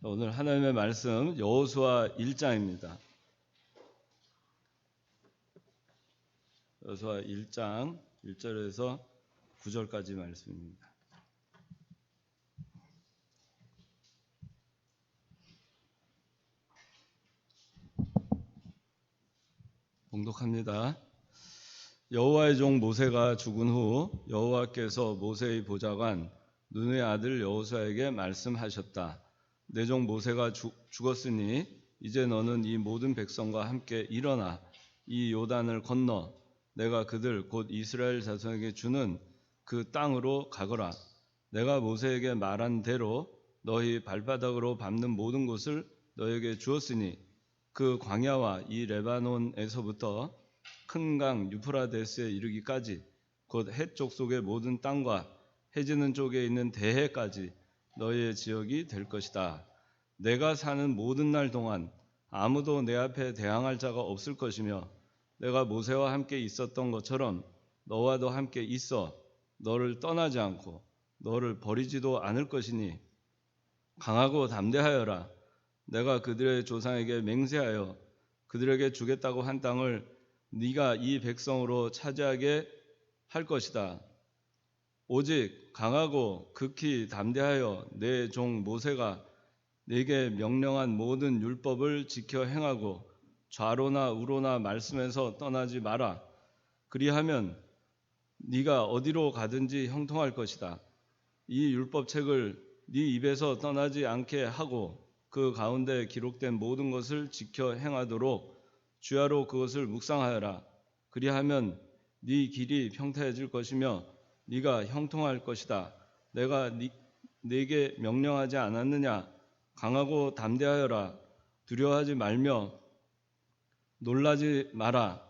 오늘 하나님의 말씀 여호수아 1장입니다. 여호수아 1장 1절에서 9절까지 말씀입니다. 봉독합니다. 여호와의 종 모세가 죽은 후 여호와께서 모세의 보좌관 눈의 아들 여호수아에게 말씀하셨다. 내 종 모세가 죽었으니 이제 너는 이 모든 백성과 함께 일어나 이 요단을 건너 내가 그들 곧 이스라엘 자손에게 주는 그 땅으로 가거라. 내가 모세에게 말한 대로 너희 발바닥으로 밟는 모든 곳을 너에게 주었으니 그 광야와 이 레바논에서부터 큰 강 유프라데스에 이르기까지 곧 해쪽 속의 모든 땅과 해지는 쪽에 있는 대해까지 너희의 지역이 될 것이다. 내가 사는 모든 날 동안 아무도 내 앞에 대항할 자가 없을 것이며 내가 모세와 함께 있었던 것처럼 너와도 함께 있어 너를 떠나지 않고 너를 버리지도 않을 것이니 강하고 담대하여라. 내가 그들의 조상에게 맹세하여 그들에게 주겠다고 한 땅을 네가 이 백성으로 차지하게 할 것이다. 오직 강하고 극히 담대하여 내 종 모세가 네게 명령한 모든 율법을 지켜 행하고 좌로나 우로나 말씀에서 떠나지 마라. 그리하면 네가 어디로 가든지 형통할 것이다. 이 율법책을 네 입에서 떠나지 않게 하고 그 가운데 기록된 모든 것을 지켜 행하도록 주야로 그것을 묵상하여라. 그리하면 네 길이 평탄해질 것이며 네가 형통할 것이다. 내가 네게 명령하지 않았느냐? 강하고 담대하여라. 두려워하지 말며 놀라지 마라.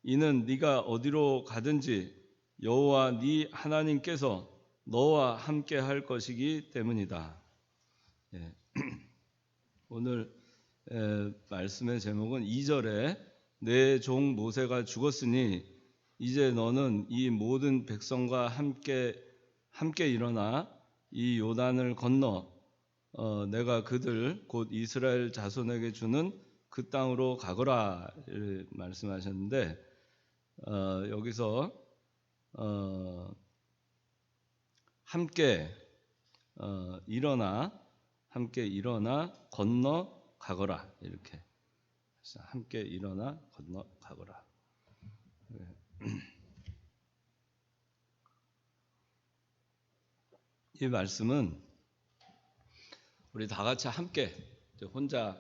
이는 네가 어디로 가든지 여호와 네 하나님께서 너와 함께 할 것이기 때문이다. 예. 오늘 말씀의 제목은 2절에 내 종 모세가 죽었으니 이제 너는 이 모든 백성과 함께 일어나 이 요단을 건너 내가 그들 곧 이스라엘 자손에게 주는 그 땅으로 가거라 말씀하셨는데 여기서 함께 일어나 건너 가거라 이렇게 함께 일어나 건너 가거라. 이 말씀은 우리 다 같이 함께 혼자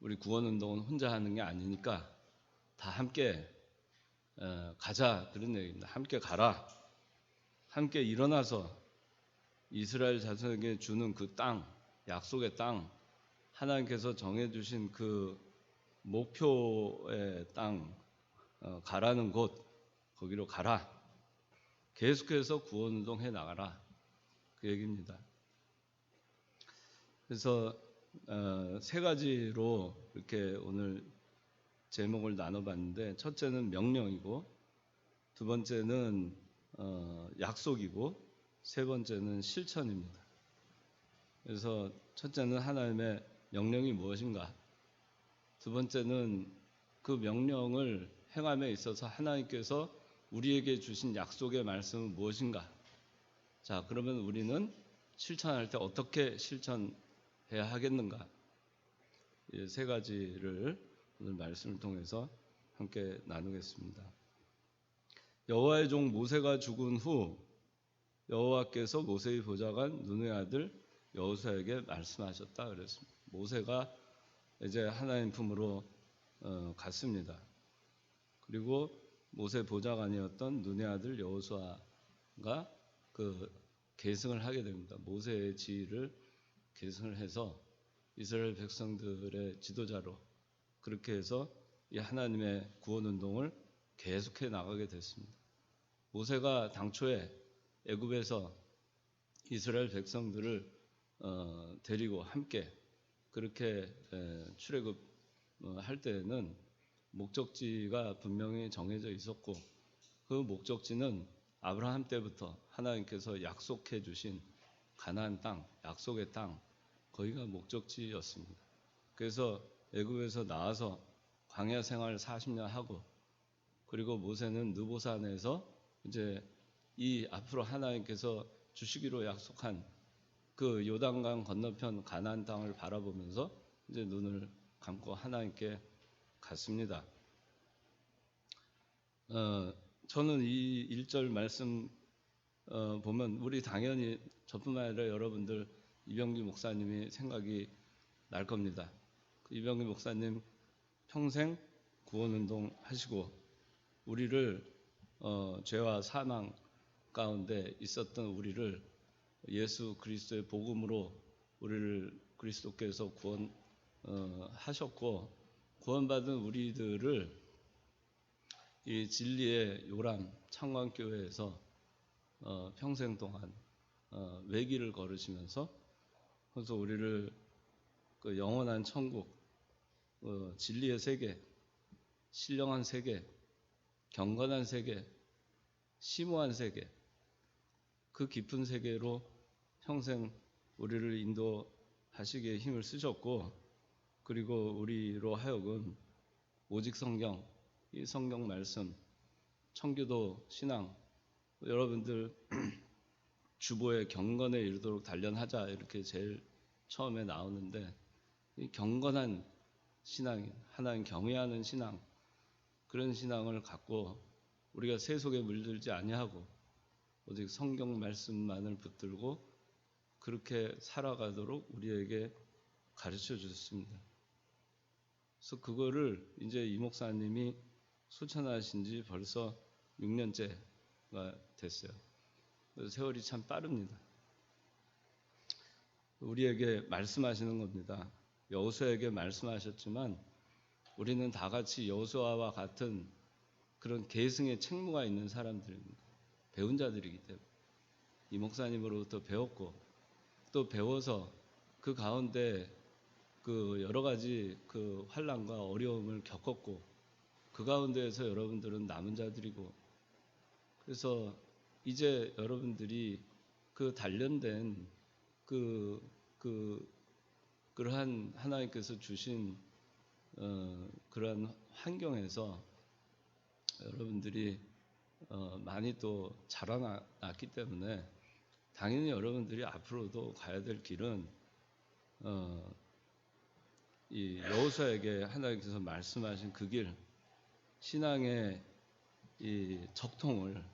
우리 구원운동은 혼자 하는 게 아니니까 다 함께 가자 그런 얘기입니다. 함께 가라. 함께 일어나서 이스라엘 자손에게 주는 그 땅, 약속의 땅, 하나님께서 정해주신 그 목표의 땅 가라는 곳 거기로 가라. 계속해서 구원운동 해 나가라. 그 얘기입니다. 그래서 세 가지로 이렇게 오늘 제목을 나눠봤는데 첫째는 명령이고 두 번째는 약속이고 세 번째는 실천입니다. 그래서 첫째는 하나님의 명령이 무엇인가, 두 번째는 그 명령을 행함에 있어서 하나님께서 우리에게 주신 약속의 말씀은 무엇인가. 자, 그러면 우리는 실천할 때 어떻게 실천해야 하겠는가. 이 세 가지를 오늘 말씀을 통해서 함께 나누겠습니다. 여호와의 종 모세가 죽은 후 여호와께서 모세의 보좌관 눈의 아들 여호수아에게 말씀하셨다 그랬습니다. 모세가 이제 하나님 품으로 갔습니다. 그리고 모세 보좌관이었던 눈의 아들 여호수아가 그 계승을 하게 됩니다. 모세의 지위를 계승을 해서 이스라엘 백성들의 지도자로 그렇게 해서 이 하나님의 구원 운동을 계속해 나가게 됐습니다. 모세가 당초에 애굽에서 이스라엘 백성들을 데리고 함께 그렇게 출애굽할 때에는 목적지가 분명히 정해져 있었고 그 목적지는 아브라함 때부터 하나님께서 약속해 주신 가나안 땅, 약속의 땅, 거기가 목적지였습니다. 그래서 애굽에서 나와서 광야 생활 40년 하고, 그리고 모세는 느보산에서 이제 이 앞으로 하나님께서 주시기로 약속한 그 요단강 건너편 가나안 땅을 바라보면서 이제 눈을 감고 하나님께 갔습니다. 저는 이 1절 말씀 보면 우리 당연히 저뿐만 아니라 여러분들 이병기 목사님이 생각이 날 겁니다. 이병기 목사님 평생 구원운동 하시고 우리를 죄와 사망 가운데 있었던 우리를 예수 그리스도의 복음으로 우리를 그리스도께서 구원하셨고, 구원받은 우리들을 이 진리의 요람 창광교회에서 평생 동안 외길을 걸으시면서, 그래서 우리를 그 영원한 천국, 진리의 세계, 신령한 세계, 경건한 세계, 심오한 세계, 그 깊은 세계로 평생 우리를 인도하시기에 힘을 쓰셨고, 그리고 우리로 하여금 오직 성경, 이 성경 말씀, 청교도 신앙, 여러분들 주보에 경건에 이르도록 단련하자 이렇게 제일 처음에 나오는데, 이 경건한 신앙, 하나님 경외하는 신앙, 그런 신앙을 갖고 우리가 세속에 물들지 아니하고 오직 성경 말씀만을 붙들고 그렇게 살아가도록 우리에게 가르쳐 주셨습니다. 그래서 그거를 이제 이 목사님이 소천하신 지 벌써 6년째가 됐어요. 세월이 참 빠릅니다. 우리에게 말씀하시는 겁니다. 여호수아에게 말씀하셨지만 우리는 다 같이 여호수아와 같은 그런 계승의 책무가 있는 사람들입니다. 배운 자들이기 때문에 이 목사님으로부터 배웠고, 또 배워서 그 가운데 그 여러 가지 그 환난과 어려움을 겪었고, 그 가운데에서 여러분들은 남은 자들이고, 그래서 이제 여러분들이 그 단련된 그러한 하나님께서 주신 그러한 환경에서 여러분들이 많이 또 자라났기 때문에 당연히 여러분들이 앞으로도 가야 될 길은 이 여호수아에게 하나님께서 말씀하신 그 길, 신앙의 이 적통을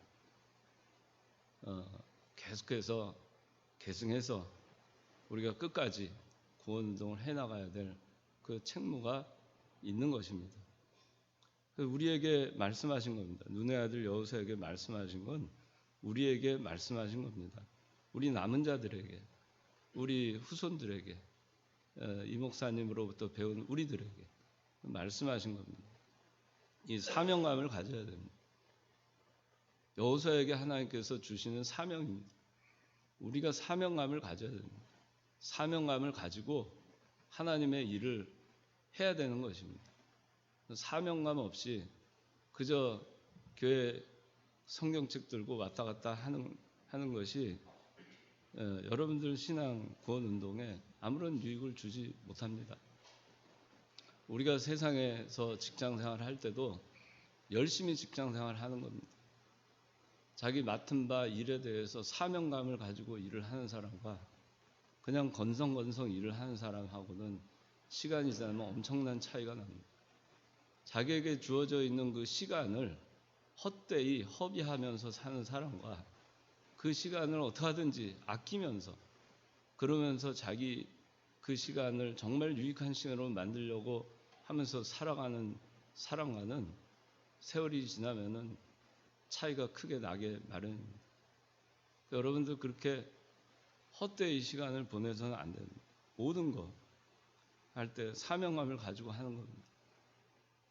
계속해서 계승해서 우리가 끝까지 구원운동을 해나가야 될 그 책무가 있는 것입니다. 우리에게 말씀하신 겁니다. 눈의 아들 여호수아에게 말씀하신 건 우리에게 말씀하신 겁니다. 우리 남은 자들에게, 우리 후손들에게, 이 목사님으로부터 배운 우리들에게 말씀하신 겁니다. 이 사명감을 가져야 됩니다. 여호수아에게 하나님께서 주시는 사명입니다. 우리가 사명감을 가져야 됩니다. 사명감을 가지고 하나님의 일을 해야 되는 것입니다. 사명감 없이 그저 교회 성경책 들고 왔다 갔다 하는 것이 여러분들 신앙 구원 운동에 아무런 유익을 주지 못합니다. 우리가 세상에서 직장 생활을 할 때도 열심히 직장 생활을 하는 겁니다. 자기 맡은 바 일에 대해서 사명감을 가지고 일을 하는 사람과 그냥 건성건성 일을 하는 사람하고는 시간이 지나면 엄청난 차이가 납니다. 자기에게 주어져 있는 그 시간을 헛되이 허비하면서 사는 사람과 그 시간을 어떻게 하든지 아끼면서 그러면서 자기 그 시간을 정말 유익한 시간으로 만들려고 하면서 살아가는 사람과는 세월이 지나면은 차이가 크게 나게 마련입니다. 여러분들 그렇게 헛되이 시간을 보내서는 안 됩니다. 모든 거 할 때 사명감을 가지고 하는 겁니다.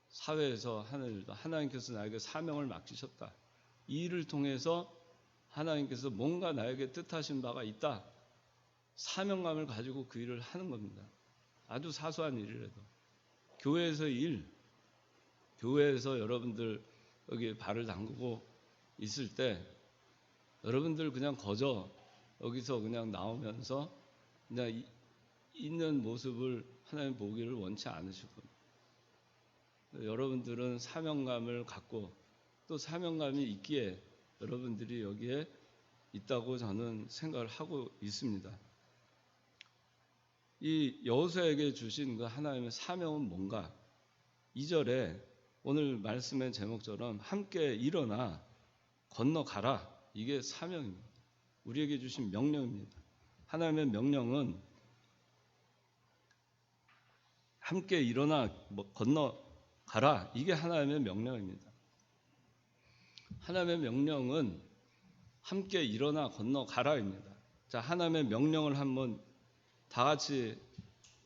사회에서 하는 일도 하나님께서 나에게 사명을 맡기셨다. 이 일을 통해서 하나님께서 뭔가 나에게 뜻하신 바가 있다. 사명감을 가지고 그 일을 하는 겁니다. 아주 사소한 일이라도. 교회에서의 일, 교회에서 여러분들 여기 발을 담그고 있을 때 여러분들 그냥 거저 여기서 그냥 나오면서 그냥 있는 모습을 하나님 보기를 원치 않으실 겁니다. 여러분들은 사명감을 갖고 또 사명감이 있기에 여러분들이 여기에 있다고 저는 생각을 하고 있습니다. 이 여호수아에게 주신 그 하나님의 사명은 뭔가? 2절에 오늘 말씀의 제목처럼 함께 일어나 건너가라. 이게 사명입니다. 우리에게 주신 명령입니다. 하나님의 명령은 함께 일어나 건너가라. 이게 하나님의 명령입니다. 하나님의 명령은 함께 일어나 건너가라입니다. 자, 하나님의 명령을 한번 다 같이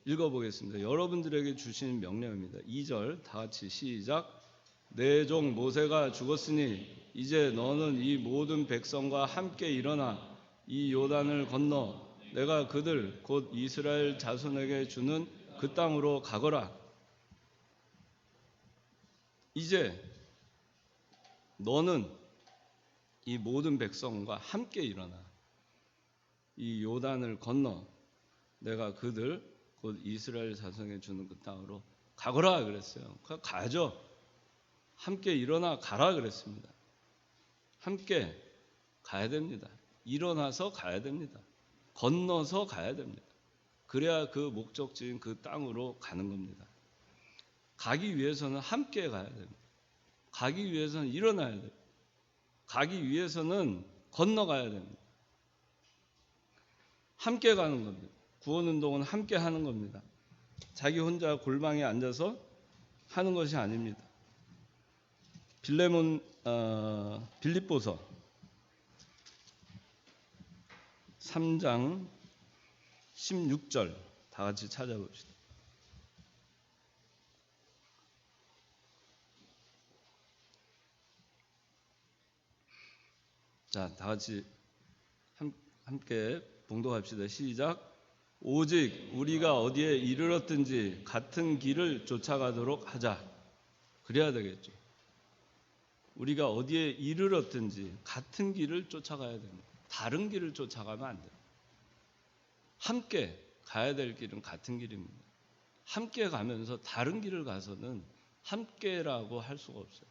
읽어보겠습니다. 여러분들에게 주신 명령입니다. 2절 다 같이 시작. 내 종 모세가 죽었으니 이제 너는 이 모든 백성과 함께 일어나 이 요단을 건너 내가 그들 곧 이스라엘 자손에게 주는 그 땅으로 가거라. 이제 너는 이 모든 백성과 함께 일어나 이 요단을 건너 내가 그들 곧 이스라엘 자손에게 주는 그 땅으로 가거라 그랬어요. 가죠. 함께 일어나 가라 그랬습니다. 함께 가야 됩니다. 일어나서 가야 됩니다. 건너서 가야 됩니다. 그래야 그 목적지인 그 땅으로 가는 겁니다. 가기 위해서는 함께 가야 됩니다. 가기 위해서는 일어나야 됩니다. 가기 위해서는 건너가야 됩니다. 함께 가는 겁니다. 구원운동은 함께 하는 겁니다. 자기 혼자 골방에 앉아서 하는 것이 아닙니다. 빌립보서 3장 16절 다 같이 찾아봅시다. 자, 다 같이 함께 봉독합시다. 시작. 오직 우리가 어디에 이르렀든지 같은 길을 쫓아가도록 하자. 그래야 되겠죠. 우리가 어디에 이르렀든지 같은 길을 쫓아가야 됩니다. 다른 길을 쫓아가면 안 돼요. 함께 가야 될 길은 같은 길입니다. 함께 가면서 다른 길을 가서는 함께라고 할 수가 없어요.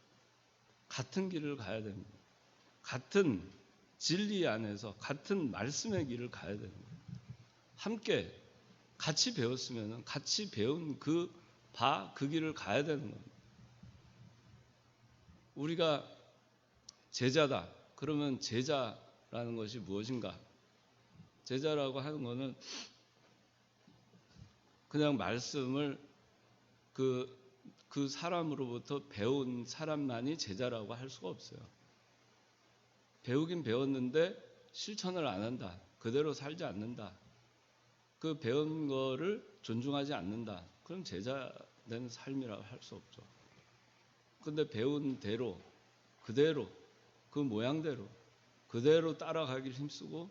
같은 길을 가야 됩니다. 같은 진리 안에서 같은 말씀의 길을 가야 됩니다. 함께 같이 배웠으면 같이 배운 그 길을 가야 되는 겁니다. 우리가 제자다. 그러면 제자라는 것이 무엇인가? 제자라고 하는 것은 그냥 말씀을 그 사람으로부터 배운 사람만이 제자라고 할 수가 없어요. 배우긴 배웠는데 실천을 안 한다. 그대로 살지 않는다. 그 배운 거를 존중하지 않는다. 그럼 제자된 삶이라고 할 수 없죠. 근데 배운 대로, 그대로, 그 모양대로, 그대로 따라가길 힘쓰고,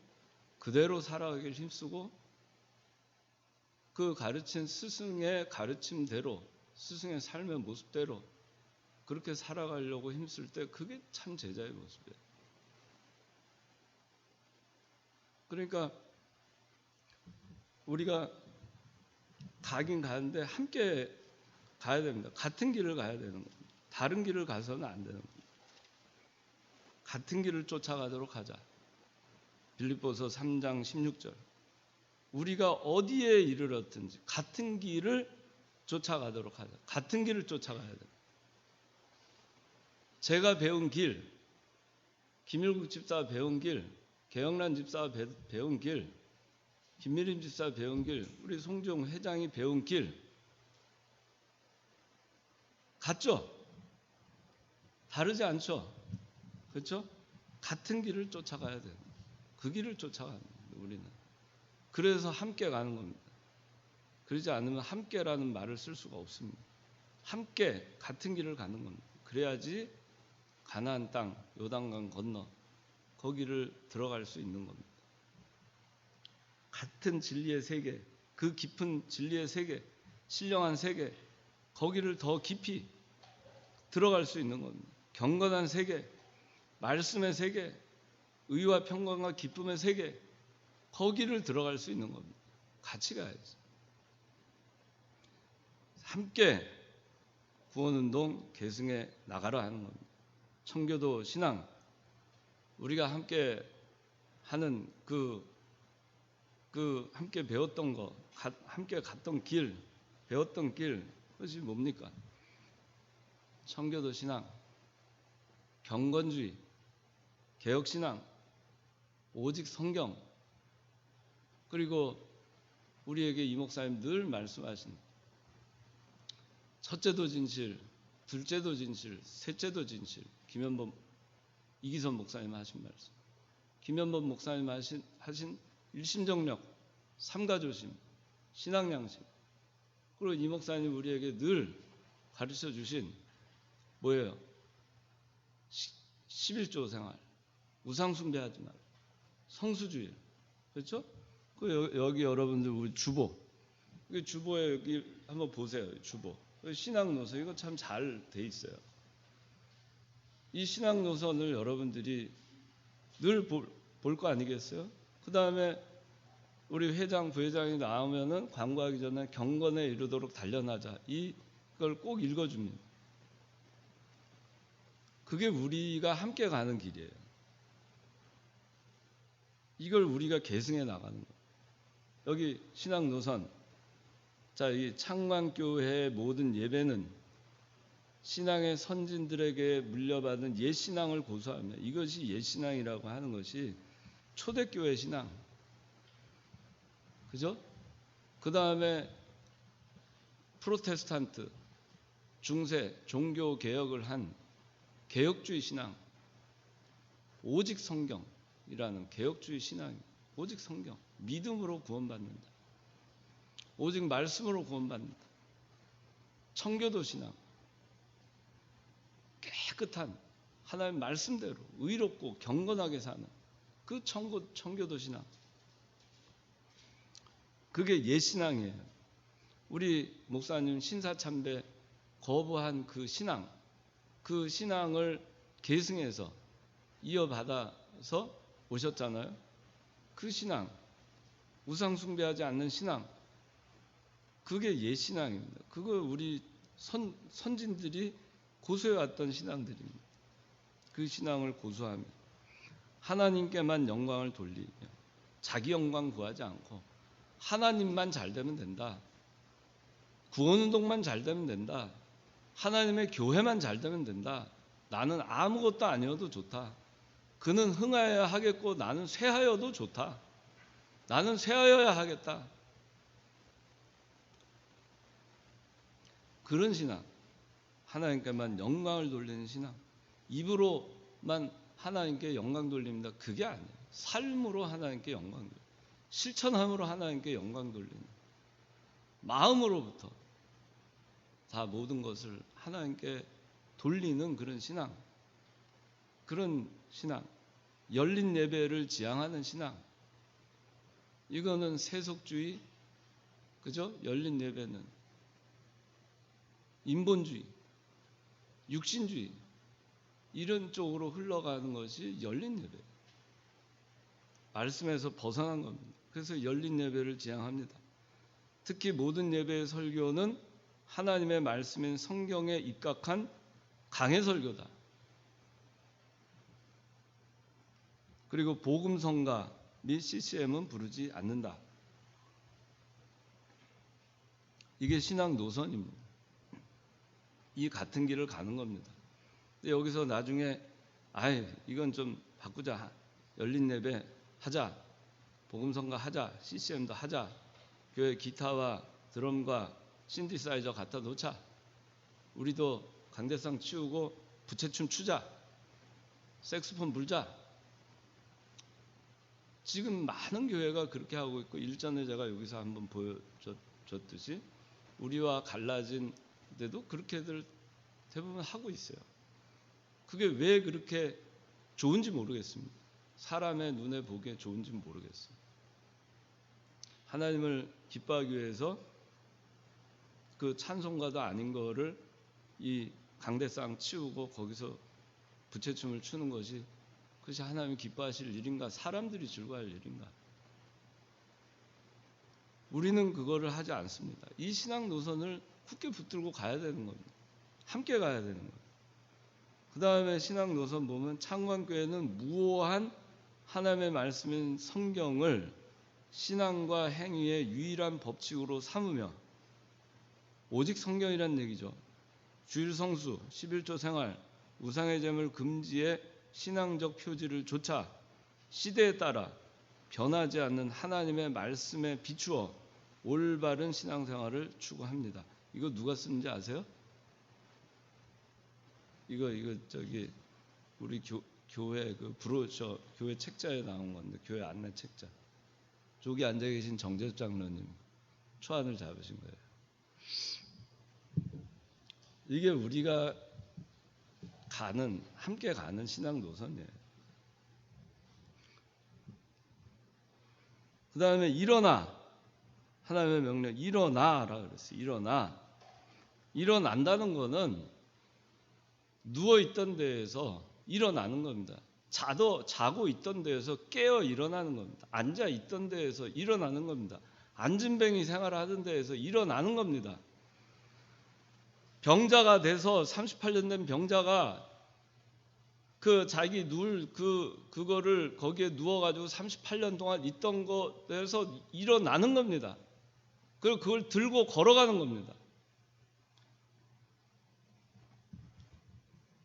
그대로 살아가길 힘쓰고, 그 가르친 스승의 가르침대로, 스승의 삶의 모습대로 그렇게 살아가려고 힘쓸 때 그게 참 제자의 모습이에요. 그러니까 우리가 가긴 가는데 함께 가야 됩니다. 같은 길을 가야 되는 겁니다. 다른 길을 가서는 안 되는 겁니다. 같은 길을 쫓아가도록 하자. 빌립보서 3장 16절. 우리가 어디에 이르렀든지 같은 길을 쫓아가도록 하자. 같은 길을 쫓아가야 됩니다. 제가 배운 길, 김일국 집사가 배운 길, 개영란 집사가 배운 길, 김미림 집사가 배운 길, 우리 송종 회장이 배운 길 같죠? 다르지 않죠? 그렇죠? 같은 길을 쫓아가야 돼요. 그 길을 쫓아가는 거예요, 우리는. 그래서 함께 가는 겁니다. 그러지 않으면 함께라는 말을 쓸 수가 없습니다. 함께 같은 길을 가는 겁니다. 그래야지 가나안 땅, 요단강 건너 거기를 들어갈 수 있는 겁니다. 같은 진리의 세계, 그 깊은 진리의 세계, 신령한 세계, 거기를 더 깊이 들어갈 수 있는 겁니다. 경건한 세계, 말씀의 세계, 의와 평강과 기쁨의 세계, 거기를 들어갈 수 있는 겁니다. 같이 가야지. 함께 구원운동 계승해 나가라 하는 겁니다. 청교도 신앙, 우리가 함께 하는 그 함께 배웠던 거, 함께 갔던 길, 배웠던 길, 그것이 뭡니까? 청교도 신앙, 경건주의, 개혁신앙, 오직 성경, 그리고 우리에게 이 목사님 늘 말씀하신 첫째도 진실, 둘째도 진실, 셋째도 진실, 김현범, 이기선 목사님 하신 말씀, 김현범 목사님 하신 일심정력, 삼가조심, 신앙양심, 그리고 이 목사님 우리에게 늘 가르쳐 주신 뭐예요? 11조 생활, 우상숭배하지 마, 성수주의, 그렇죠? 여기 여러분들 우리 주보, 주보에 여기 한번 보세요. 주보, 신앙노선 이거 참 잘 돼 있어요. 이 신앙노선을 여러분들이 늘 볼 거 아니겠어요? 그 다음에 우리 회장, 부회장이 나오면은 광고하기 전에 경건에 이르도록 단련하자. 이걸 꼭 읽어줍니다. 그게 우리가 함께 가는 길이에요. 이걸 우리가 계승해 나가는 거예요. 여기 신앙 노선. 자, 이 창광교회의 모든 예배는 신앙의 선진들에게 물려받은 옛 신앙을 고수하며, 이것이 옛 신앙이라고 하는 것이 초대교회 신앙. 그죠? 그 다음에 프로테스탄트, 중세, 종교 개혁을 한 개혁주의 신앙, 오직 성경이라는 개혁주의 신앙, 오직 성경, 믿음으로 구원받는다. 오직 말씀으로 구원받는다. 청교도 신앙, 깨끗한 하나님 말씀대로 의롭고 경건하게 사는 그 청교도 신앙, 그게 옛 신앙이에요. 우리 목사님 신사참배 거부한 그 신앙, 그 신앙을 계승해서 이어받아서 오셨잖아요. 그 신앙, 우상 숭배하지 않는 신앙, 그게 옛 신앙입니다. 그거 우리 선진들이 고수해왔던 신앙들입니다. 그 신앙을 고수하며 하나님께만 영광을 돌리며 자기 영광 구하지 않고 하나님만 잘 되면 된다. 구원운동만 잘 되면 된다. 하나님의 교회만 잘 되면 된다. 나는 아무것도 아니어도 좋다. 그는 흥하여야 하겠고 나는 쇠하여도 좋다. 나는 쇠하여야 하겠다. 그런 신앙, 하나님께만 영광을 돌리는 신앙, 입으로만 하나님께 영광 돌립니다. 그게 아니에요. 삶으로 하나님께 영광 돌립니다. 실천함으로 하나님께 영광 돌리는, 마음으로부터 다 모든 것을 하나님께 돌리는 그런 신앙, 그런 신앙, 열린 예배를 지향하는 신앙, 이거는 세속주의, 그죠? 열린 예배는 인본주의, 육신주의, 이런 쪽으로 흘러가는 것이 열린 예배, 말씀에서 벗어난 겁니다. 그래서 열린 예배를 지향합니다. 특히 모든 예배의 설교는 하나님의 말씀인 성경에 입각한 강해 설교다. 그리고 복음성가 및 CCM은 부르지 않는다. 이게 신앙 노선입니다. 이 같은 길을 가는 겁니다. 근데 여기서 나중에 이건 좀 바꾸자, 열린 예배 하자, 복음성가 하자, CCM도 하자, 교회 기타와 드럼과 신디사이저 갖다 놓자, 우리도 강대상 치우고 부채춤 추자, 색소폰 불자. 지금 많은 교회가 그렇게 하고 있고, 일전에 제가 여기서 한번 보여줬듯이 우리와 갈라진 데도 그렇게들 대부분 하고 있어요. 그게 왜 그렇게 좋은지 모르겠습니다. 사람의 눈에 보기에 좋은지 모르겠어요. 하나님을 기뻐하기 위해서 그 찬송가도 아닌 거를 이 강대상 치우고 거기서 부채춤을 추는 것이, 그것이 하나님 기뻐하실 일인가? 사람들이 즐거워할 일인가? 우리는 그거를 하지 않습니다. 이 신앙 노선을 굳게 붙들고 가야 되는 겁니다. 함께 가야 되는 거예요. 그 다음에 신앙 노선 보면 창관교회는 무오한 하나님의 말씀인 성경을 신앙과 행위의 유일한 법칙으로 삼으며, 오직 성경이란 얘기죠. 주일 성수, 11조 생활, 우상의 제물 금지의 신앙적 표지를 조차 시대에 따라 변하지 않는 하나님의 말씀에 비추어 올바른 신앙생활을 추구합니다. 이거 누가 쓰는지 아세요? 이거 저기 우리 교회 그 브로셔 교회 책자에 나온 건데, 교회 안내 책자. 저기 앉아 계신 정재수 장로님 초안을 잡으신 거예요. 이게 우리가 함께 가는 신앙 노선이에요. 그 다음에 일어나, 하나님의 명령 일어나라 그랬어요. 일어난다는 거는 누워있던 데에서 일어나는 겁니다. 자고 있던 데에서 깨어 일어나는 겁니다. 앉아 있던 데에서 일어나는 겁니다. 앉은뱅이 생활하던 데에서 일어나는 겁니다. 병자가 돼서 38년 된 병자가 그 자기 그거를 거기에 누워가지고 38년 동안 있던 것에서 일어나는 겁니다. 그리고 그걸 들고 걸어가는 겁니다.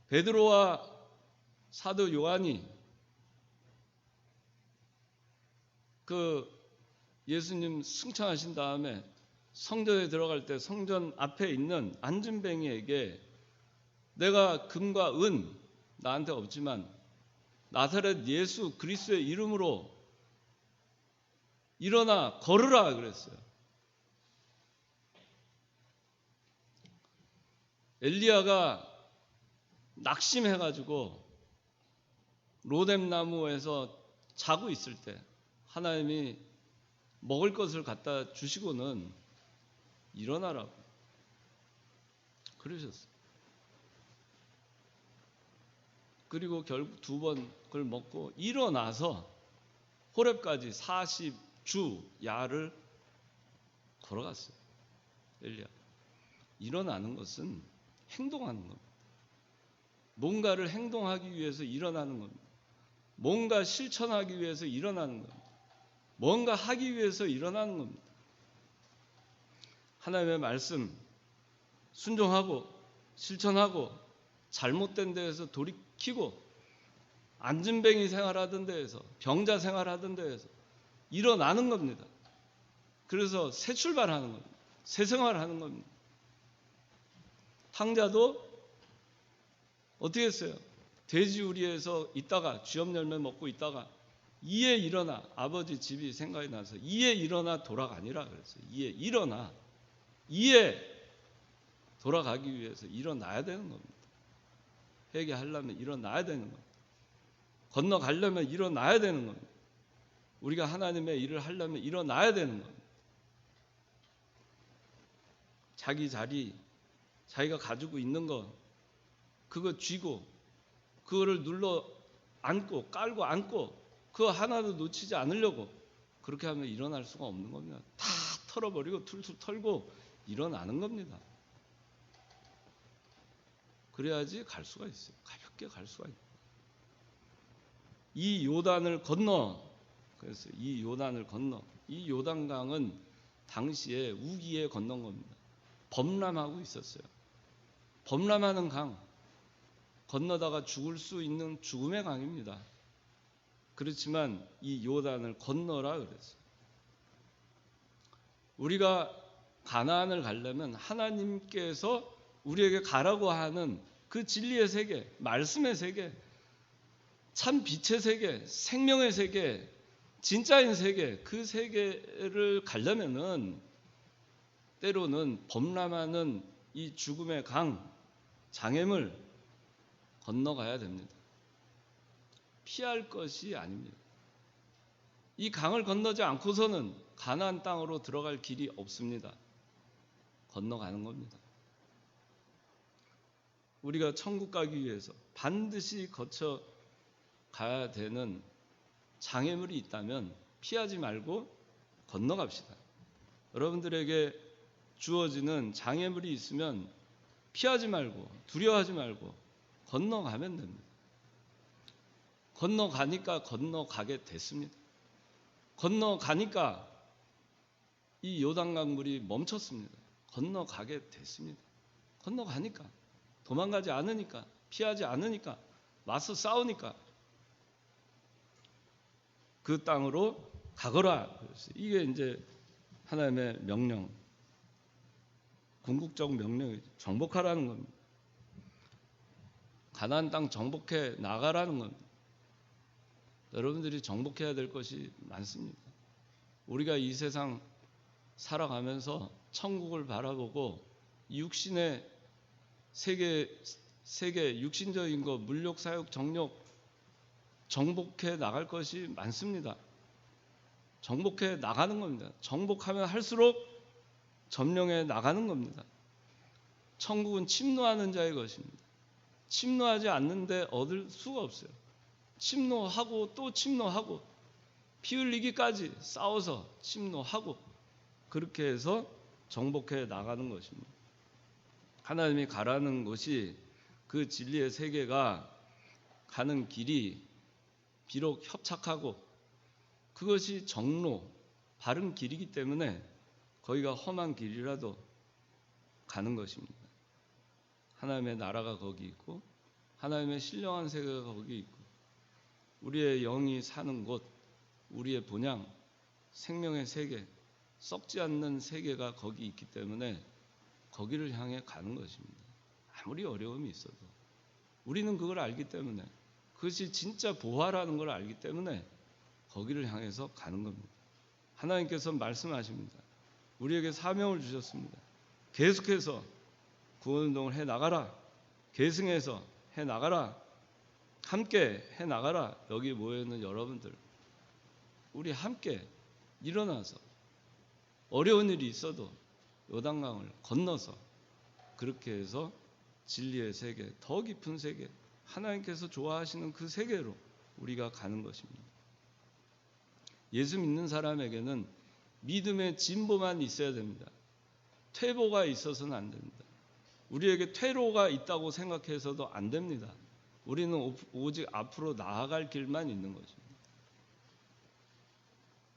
베드로와 사도 요한이 그 예수님 승천하신 다음에 성전에 들어갈 때 성전 앞에 있는 앉은뱅이에게 내가 금과 은 나한테 없지만 나사렛 예수 그리스도의 이름으로 일어나 걸으라 그랬어요. 엘리야가 낙심해가지고 로뎀나무에서 자고 있을 때 하나님이 먹을 것을 갖다 주시고는 일어나라고 그러셨어요. 그리고 결국 2번 그걸 먹고 일어나서 호렙까지 40주 야를 걸어갔어요. 엘리야. 일어나는 것은 행동하는 겁니다. 뭔가를 행동하기 위해서 일어나는 겁니다. 뭔가 실천하기 위해서 일어나는 겁니다. 뭔가 하기 위해서 일어나는 겁니다. 하나님의 말씀 순종하고 실천하고 잘못된 데에서 돌이키고 앉은뱅이 생활하던 데에서 병자 생활하던 데에서 일어나는 겁니다. 그래서 새 출발하는 겁니다. 새 생활하는 겁니다. 탕자도 어떻게 했어요? 돼지우리에서 있다가 쥐업 열매 먹고 있다가 이에 일어나, 아버지 집이 생각이 나서 이에 일어나 돌아가니라 그랬어요. 이에 돌아가기 위해서 일어나야 되는 겁니다. 회개하려면 일어나야 되는 겁니다. 건너가려면 일어나야 되는 겁니다. 우리가 하나님의 일을 하려면 일어나야 되는 겁니다. 자기 자리, 자기가 가지고 있는 거 그거 쥐고 그거를 눌러 안고 깔고 안고 그거 하나도 놓치지 않으려고 그렇게 하면 일어날 수가 없는 겁니다. 다 털어버리고 툴툴 털고 일어나는 겁니다. 그래야지 갈 수가 있어요. 가볍게 갈 수가 있어요. 이 요단을 건너, 그래서 이 요단을 건너, 이 요단강은 당시에 우기에 건넌 겁니다. 범람하고 있었어요. 범람하는 강, 건너다가 죽을 수 있는 죽음의 강입니다. 그렇지만 이 요단을 건너라 그랬어요. 우리가 가나안을 가려면 하나님께서 우리에게 가라고 하는 그 진리의 세계, 말씀의 세계, 참 빛의 세계, 생명의 세계, 진짜인 세계, 그 세계를 가려면은 때로는 범람하는 이 죽음의 강, 장애물 건너가야 됩니다. 피할 것이 아닙니다. 이 강을 건너지 않고서는 가나안 땅으로 들어갈 길이 없습니다. 건너가는 겁니다. 우리가 천국 가기 위해서 반드시 거쳐 가야 되는 장애물이 있다면 피하지 말고 건너갑시다. 여러분들에게 주어지는 장애물이 있으면 피하지 말고 두려워하지 말고 건너가면 됩니다. 건너가니까 건너가게 됐습니다. 건너가니까 이 요단강 물이 멈췄습니다. 건너가게 됐습니다. 건너가니까, 도망가지 않으니까, 피하지 않으니까, 맞서 싸우니까 그 땅으로 가거라. 이게 이제 하나님의 명령, 궁극적 명령이죠. 정복하라는 겁니다. 가나안 땅 정복해 나가라는 겁니다. 여러분들이 정복해야 될 것이 많습니다. 우리가 이 세상 살아가면서 천국을 바라보고 육신의 세계 육신적인 것, 물욕, 사욕, 정욕 정복해 나갈 것이 많습니다. 정복해 나가는 겁니다. 정복하면 할수록 점령해 나가는 겁니다. 천국은 침노하는 자의 것입니다. 침노하지 않는데 얻을 수가 없어요. 침노하고 또 침노하고 피 흘리기까지 싸워서 침노하고 그렇게 해서 정복해 나가는 것입니다. 하나님이 가라는 것이 그 진리의 세계가 가는 길이 비록 협착하고 그것이 정로, 바른 길이기 때문에 거기가 험한 길이라도 가는 것입니다. 하나님의 나라가 거기 있고 하나님의 신령한 세계가 거기 있고 우리의 영이 사는 곳, 우리의 본향, 생명의 세계, 썩지 않는 세계가 거기 있기 때문에 거기를 향해 가는 것입니다. 아무리 어려움이 있어도 우리는 그걸 알기 때문에 그것이 진짜 보화라는 걸 알기 때문에 거기를 향해서 가는 겁니다. 하나님께서 말씀하십니다. 우리에게 사명을 주셨습니다. 계속해서 구원운동을 해나가라. 계승해서 해나가라. 함께 해나가라. 여기 모여있는 여러분들 우리 함께 일어나서 어려운 일이 있어도 요단강을 건너서 그렇게 해서 진리의 세계, 더 깊은 세계, 하나님께서 좋아하시는 그 세계로 우리가 가는 것입니다. 예수 믿는 사람에게는 믿음의 진보만 있어야 됩니다. 퇴보가 있어서는 안 됩니다. 우리에게 퇴로가 있다고 생각해서도 안 됩니다. 우리는 오직 앞으로 나아갈 길만 있는 것입니다.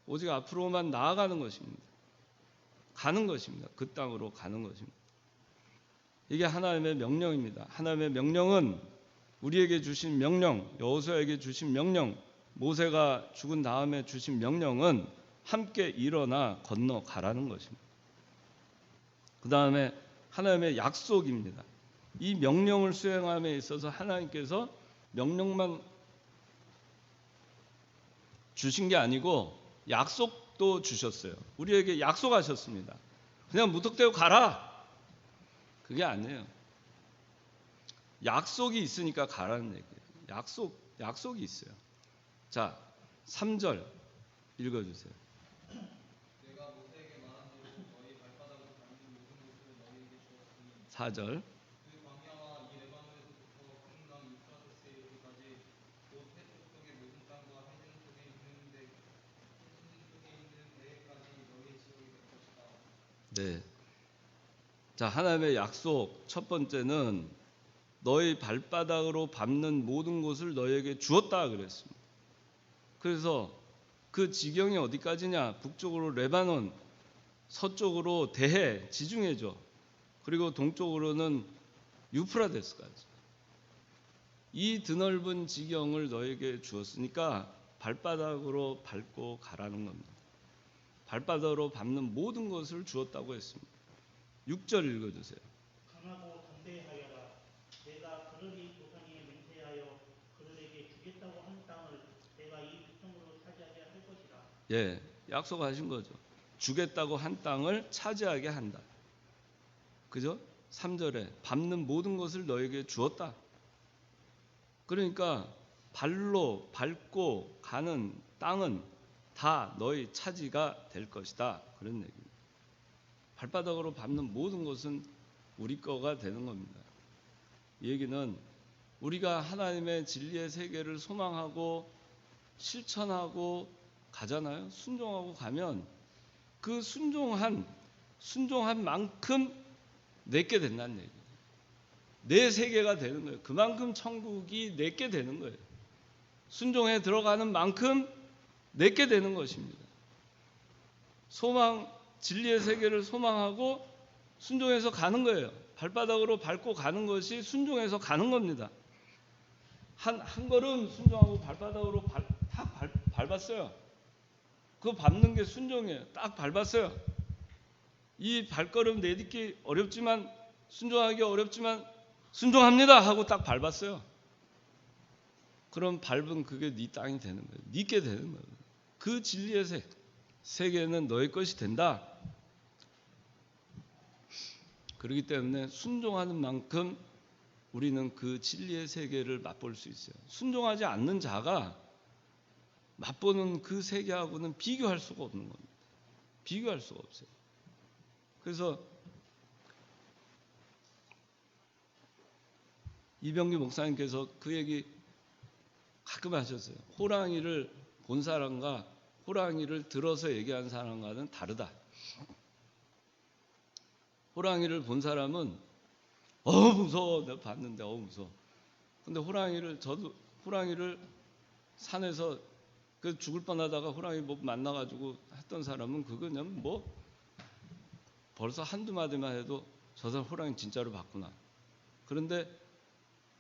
오직 앞으로만 나아가는 것입니다. 가는 것입니다. 그 땅으로 가는 것입니다. 이게 하나님의 명령입니다. 하나님의 명령은 우리에게 주신 명령, 여호수아에게 주신 명령, 모세가 죽은 다음에 주신 명령은 함께 일어나 건너가라는 것입니다. 그 다음에 하나님의 약속입니다. 이 명령을 수행함에 있어서 하나님께서 명령만 주신 게 아니고 약속도 주셨어요. 우리에게 약속하셨습니다. 그냥 무턱대고 가라. 그게 아니에요. 약속이 있으니까 가라는 얘기예요. 약속이 있어요. 자, 3절 읽어주세요. 내가 모세에게 말한 대로 너희 발바닥으로 밟는 모든 곳을 너희에게 주었으니 4절 그 광야와 이 레바논에서부터 큰 강 유프라테스에 이르기까지 곧 해쪽 쪽의 모든 땅과 해변 쪽에 있는 데에까지 너희의 지역이 될 것이다. 네. 자, 하나님의 약속 첫 번째는 너희 발바닥으로 밟는 모든 곳을 너희에게 주었다 그랬습니다. 그래서 그 지경이 어디까지냐? 북쪽으로 레바논, 서쪽으로 대해, 지중해죠. 그리고 동쪽으로는 유프라데스까지. 이 드넓은 지경을 너에게 주었으니까 발바닥으로 밟고 가라는 겁니다. 발바닥으로 밟는 모든 것을 주었다고 했습니다. 6절 읽어주세요. 강하고 담대하여라. 내가 그들이 조상에게 맹세하여 그들에게 주겠다고 한 땅을 내가 이 백성으로 차지하게 할 것이라. 예, 약속하신 거죠. 주겠다고 한 땅을 차지하게 한다. 그죠? 3절에 밟는 모든 것을 너에게 주었다. 그러니까 발로 밟고 가는 땅은 다 너희 차지가 될 것이다. 그런 얘기입니다. 발바닥으로 밟는 모든 것은 우리 거가 되는 겁니다. 이 얘기는 우리가 하나님의 진리의 세계를 소망하고 실천하고 가잖아요. 순종하고 가면 그 순종한 만큼 내게 된다는 얘기예요. 내 세계가 되는 거예요. 그만큼 천국이 내게 되는 거예요. 순종에 들어가는 만큼 내게 되는 것입니다. 진리의 세계를 소망하고 순종해서 가는 거예요. 발바닥으로 밟고 가는 것이 순종해서 가는 겁니다. 한 걸음 순종하고 발바닥으로 딱 밟았어요. 그거 밟는 게 순종이에요. 딱 밟았어요. 이 발걸음 내딛기 어렵지만, 순종하기 어렵지만 순종합니다 하고 딱 밟았어요. 그럼 밟은 그게 네 땅이 되는 거예요. 네게 되는 거예요. 그 진리의 세계는 너의 것이 된다. 그렇기 때문에 순종하는 만큼 우리는 그 진리의 세계를 맛볼 수 있어요. 순종하지 않는 자가 맛보는 그 세계하고는 비교할 수가 없는 겁니다. 비교할 수가 없어요. 그래서 이병규 목사님께서 그 얘기 가끔 하셨어요. 호랑이를 본 사람과 호랑이를 들어서 얘기한 사람과는 다르다. 호랑이를 본 사람은 무서워. 내가 봤는데 무서워. 근데 저도 호랑이를 산에서 죽을 뻔하다가 호랑이 만나가지고 했던 사람은 그냥 벌써 한두 마디만 해도 저 사람 호랑이 진짜로 봤구나. 그런데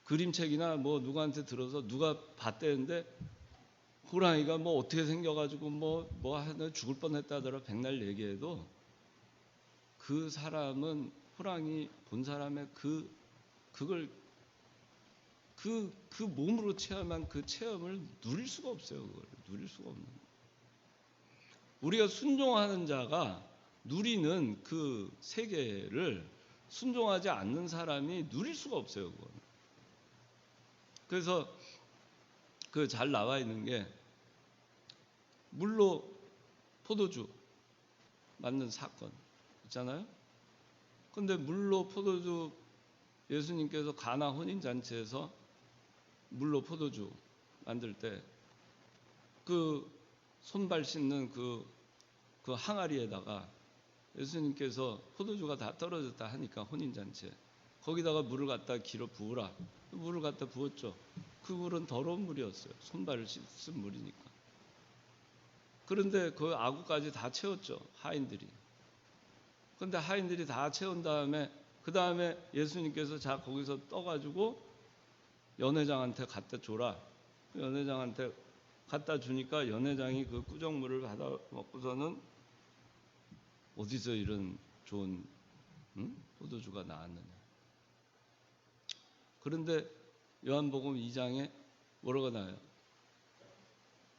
그림책이나 누구한테 들어서 누가 봤대는데 호랑이가 어떻게 생겨가지고 하나 죽을 뻔했다더라 백날 얘기해도 그 사람은 호랑이 본 사람의 그걸 그 몸으로 체험한 그 체험을 누릴 수가 없어요. 그걸 누릴 수가 없는 거예요. 우리가 순종하는 자가 누리는 그 세계를 순종하지 않는 사람이 누릴 수가 없어요. 그건. 그래서 잘 나와 있는 게 물로 포도주 만든 사건 있잖아요. 근데 물로 포도주 예수님께서 가나 혼인잔치에서 물로 포도주 만들 때 그 손발 씻는 그 항아리에다가 예수님께서 포도주가 다 떨어졌다 하니까 혼인잔치에 거기다가 물을 갖다 길어 부으라. 물을 갖다 부었죠. 그 물은 더러운 물이었어요. 손발을 씻은 물이니까. 그런데 그 아구까지 다 채웠죠. 하인들이. 그런데 하인들이 다 채운 다음에 그 다음에 예수님께서 거기서 떠가지고 연회장한테 갖다 줘라. 연회장한테 갖다 주니까 연회장이 그 꾸정물을 받아 먹고서는 어디서 이런 좋은 포도주가 나왔느냐. 그런데 요한복음 2장에 뭐라고 나와요?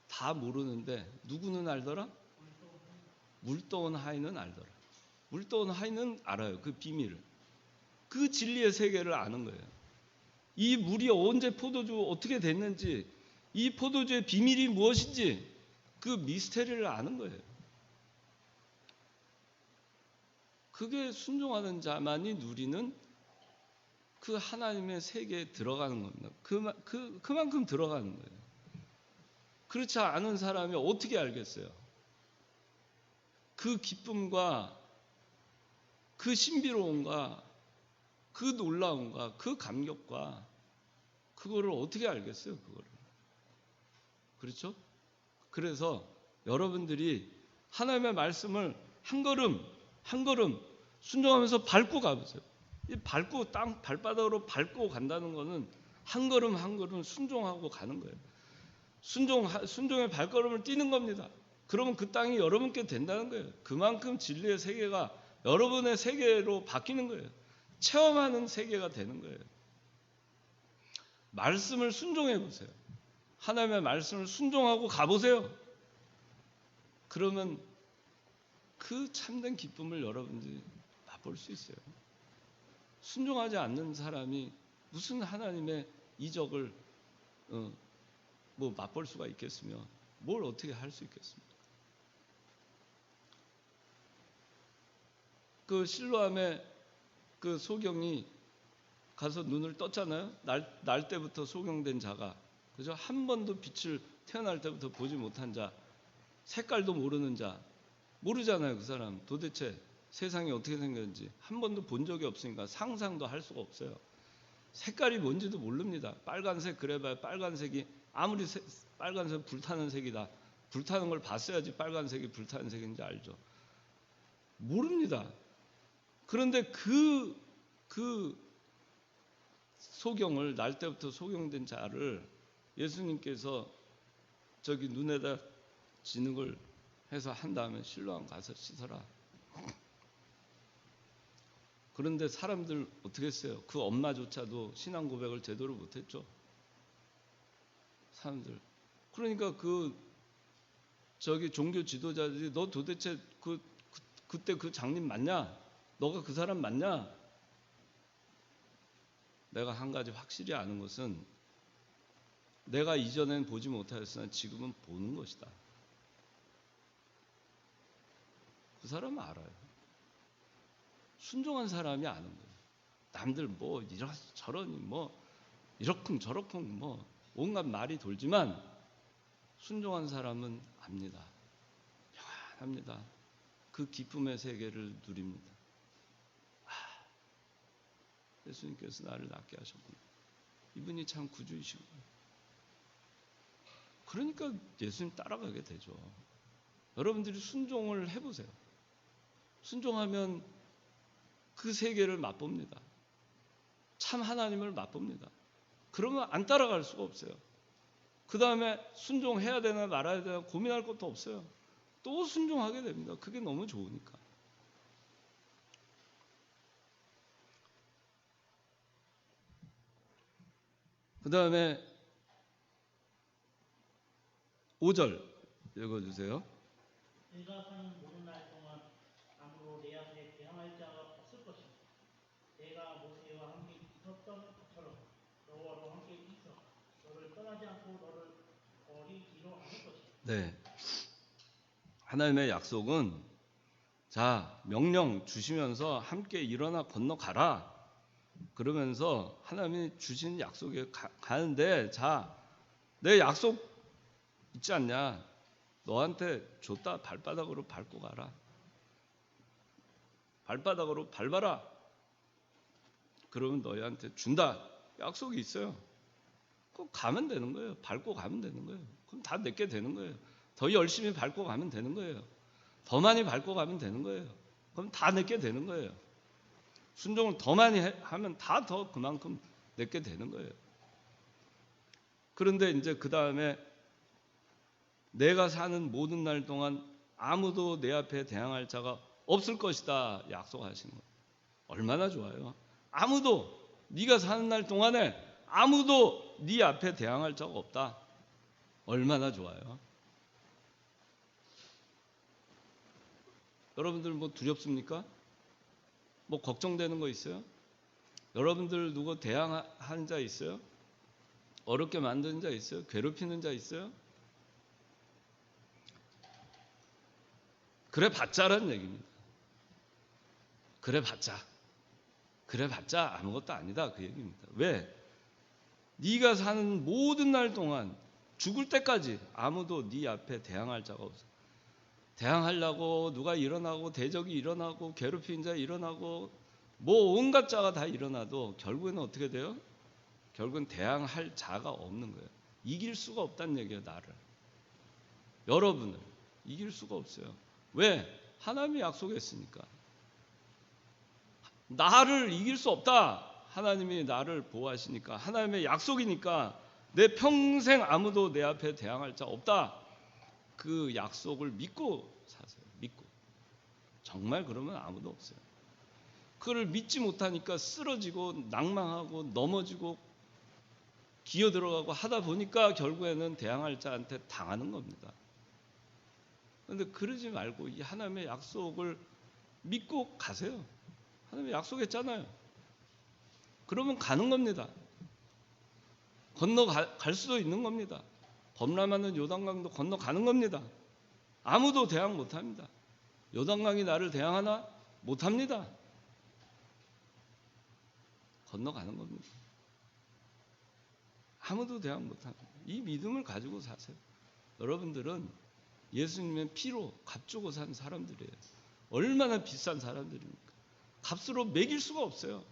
다 모르는데 누구는 알더라? 물떠온 하인은 알더라. 물떠온 하인은 알아요. 그 비밀을. 그 진리의 세계를 아는 거예요. 이 물이 언제 포도주 어떻게 됐는지, 이 포도주의 비밀이 무엇인지 그 미스테리를 아는 거예요. 그게 순종하는 자만이 누리는 그 하나님의 세계에 들어가는 겁니다. 그만큼 들어가는 거예요. 그렇지 않은 사람이 어떻게 알겠어요? 그 기쁨과 그 신비로움과 그 놀라움과 그 감격과 그거를 어떻게 알겠어요? 그거를. 그렇죠? 그래서 여러분들이 하나님의 말씀을 한 걸음 한 걸음 순종하면서 밟고 가보세요. 이 밟고 발바닥으로 밟고 간다는 거는 한 걸음 한 걸음 순종하고 가는 거예요. 순종의 발걸음을 뛰는 겁니다. 그러면 그 땅이 여러분께 된다는 거예요. 그만큼 진리의 세계가 여러분의 세계로 바뀌는 거예요. 체험하는 세계가 되는 거예요. 말씀을 순종해 보세요. 하나님의 말씀을 순종하고 가보세요. 그러면 그 참된 기쁨을 여러분들이 맛볼 수 있어요. 순종하지 않는 사람이 무슨 하나님의 이적을 맛볼 수가 있겠으며 뭘 어떻게 할 수 있겠습니까? 그 실로암에 그 소경이 가서 눈을 떴잖아요. 날 때부터 소경된 자가, 그죠? 한 번도 빛을 태어날 때부터 보지 못한 자, 색깔도 모르는 자, 모르잖아요. 그 사람 도대체 세상이 어떻게 생겼는지 한 번도 본 적이 없으니까 상상도 할 수가 없어요. 색깔이 뭔지도 모릅니다. 빨간색 그래봐야 빨간색이 아무리 빨간색 불타는 색이다. 불타는 걸 봤어야지 빨간색이 불타는 색인지 알죠. 모릅니다. 그런데 그 소경을 날 때부터 소경된 자를 예수님께서 저기 눈에다 진흙을 해서 한 다음에 실로암 가서 씻어라. 그런데 사람들 어떻게 했어요? 그 엄마조차도 신앙 고백을 제대로 못했죠. 사람들. 그러니까 저기 종교 지도자들이 너 도대체 그때 그 장님 맞냐? 너가 그 사람 맞냐? 내가 한 가지 확실히 아는 것은 내가 이전엔 보지 못하였으나 지금은 보는 것이다. 그 사람은 알아요. 순종한 사람이 아는 거예요. 남들 뭐 저러니 뭐 이러쿵 저러쿵 뭐 온갖 말이 돌지만 순종한 사람은 압니다. 평안합니다. 그 기쁨의 세계를 누립니다. 예수님께서 나를 낫게 하셨구나. 이분이 참 구주이시구나. 그러니까 예수님 따라가게 되죠. 여러분들이 순종을 해보세요. 순종하면 그 세계를 맛봅니다. 참 하나님을 맛봅니다. 그러면 안 따라갈 수가 없어요. 그 다음에 순종해야 되나 말아야 되나 고민할 것도 없어요. 또 순종하게 됩니다. 그게 너무 좋으니까. 그 다음에 5절 읽어주세요. 내가 사는 모든 날 동안 아무도 내 앞에 대항할 자가 없을 것이다. 내가 모세와 함께 있었던 것처럼 너와도 함께 있어 너를 떠나지 않고 너를 버리지로 않을 것이다. 네, 하나님의 약속은 자 명령 주시면서 함께 일어나 건너가라. 그러면서 하나님이 주신 약속에 가는데 자 내 약속 있지 않냐? 너한테 줬다. 발바닥으로 밟고 가라. 발바닥으로 밟아라. 그러면 너희한테 준다. 약속이 있어요. 꼭 가면 되는 거예요. 밟고 가면 되는 거예요. 그럼 다 내게 되는 거예요. 더 열심히 밟고 가면 되는 거예요. 더 많이 밟고 가면 되는 거예요. 그럼 다 내게 되는 거예요. 순종을 더 많이 하면 다 더 그만큼 내게 되는 거예요. 그런데 이제 그 다음에 내가 사는 모든 날 동안 아무도 내 앞에 대항할 자가 없을 것이다 약속하시는 거예요. 얼마나 좋아요. 아무도 네가 사는 날 동안에 아무도 네 앞에 대항할 자가 없다. 얼마나 좋아요. 여러분들 뭐 두렵습니까? 뭐 걱정되는 거 있어요? 여러분들 누구 대항하는 자 있어요? 어렵게 만드는 자 있어요? 괴롭히는 자 있어요? 그래 봤자라는 얘기입니다. 그래 봤자 아무것도 아니다 그 얘기입니다. 왜? 네가 사는 모든 날 동안 죽을 때까지 아무도 네 앞에 대항할 자가 없어. 대항하려고 누가 일어나고 대적이 일어나고 괴롭히는 자 일어나고 뭐 온갖 자가 다 일어나도 결국에는 어떻게 돼요? 결국은 대항할 자가 없는 거예요. 이길 수가 없다는 얘기예요. 나를. 여러분을 이길 수가 없어요. 왜? 하나님이 약속했으니까. 나를 이길 수 없다. 하나님이 나를 보호하시니까. 하나님의 약속이니까 내 평생 아무도 내 앞에 대항할 자 없다. 그 약속을 믿고 사세요. 믿고. 정말 그러면 아무도 없어요. 그걸 믿지 못하니까 쓰러지고 낭망하고 넘어지고 기어들어가고 하다 보니까 결국에는 대항할 자한테 당하는 겁니다. 그런데 그러지 말고 이 하나님의 약속을 믿고 가세요. 하나님이 약속했잖아요. 그러면 가는 겁니다. 건너갈 수도 있는 겁니다. 범람하는 요단강도 건너가는 겁니다. 아무도 대항 못합니다. 요단강이 나를 대항하나? 못합니다. 건너가는 겁니다. 아무도 대항 못합니다. 이 믿음을 가지고 사세요. 여러분들은 예수님의 피로 값주고 산 사람들이에요. 얼마나 비싼 사람들입니까? 값으로 매길 수가 없어요.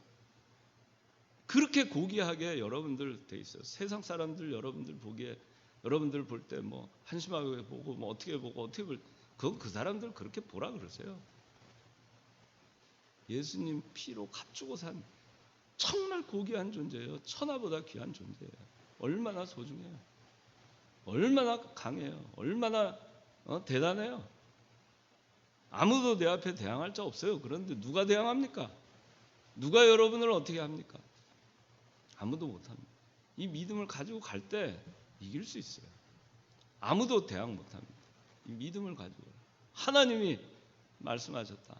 그렇게 고귀하게 여러분들 돼 있어요. 세상 사람들 여러분들 보기에, 여러분들 볼 때 뭐 한심하게 보고 뭐 어떻게 보고 어떻게 볼, 그 사람들 그렇게 보라 그러세요. 예수님 피로 값주고 산 정말 고귀한 존재예요. 천하보다 귀한 존재예요. 얼마나 소중해요. 얼마나 강해요. 얼마나 대단해요. 아무도 내 앞에 대항할 자 없어요. 그런데 누가 대항합니까? 누가 여러분을 어떻게 합니까? 아무도 못합니다. 이 믿음을 가지고 갈 때 이길 수 있어요. 아무도 대항 못합니다. 이 믿음을 가지고 하나님이 말씀하셨다.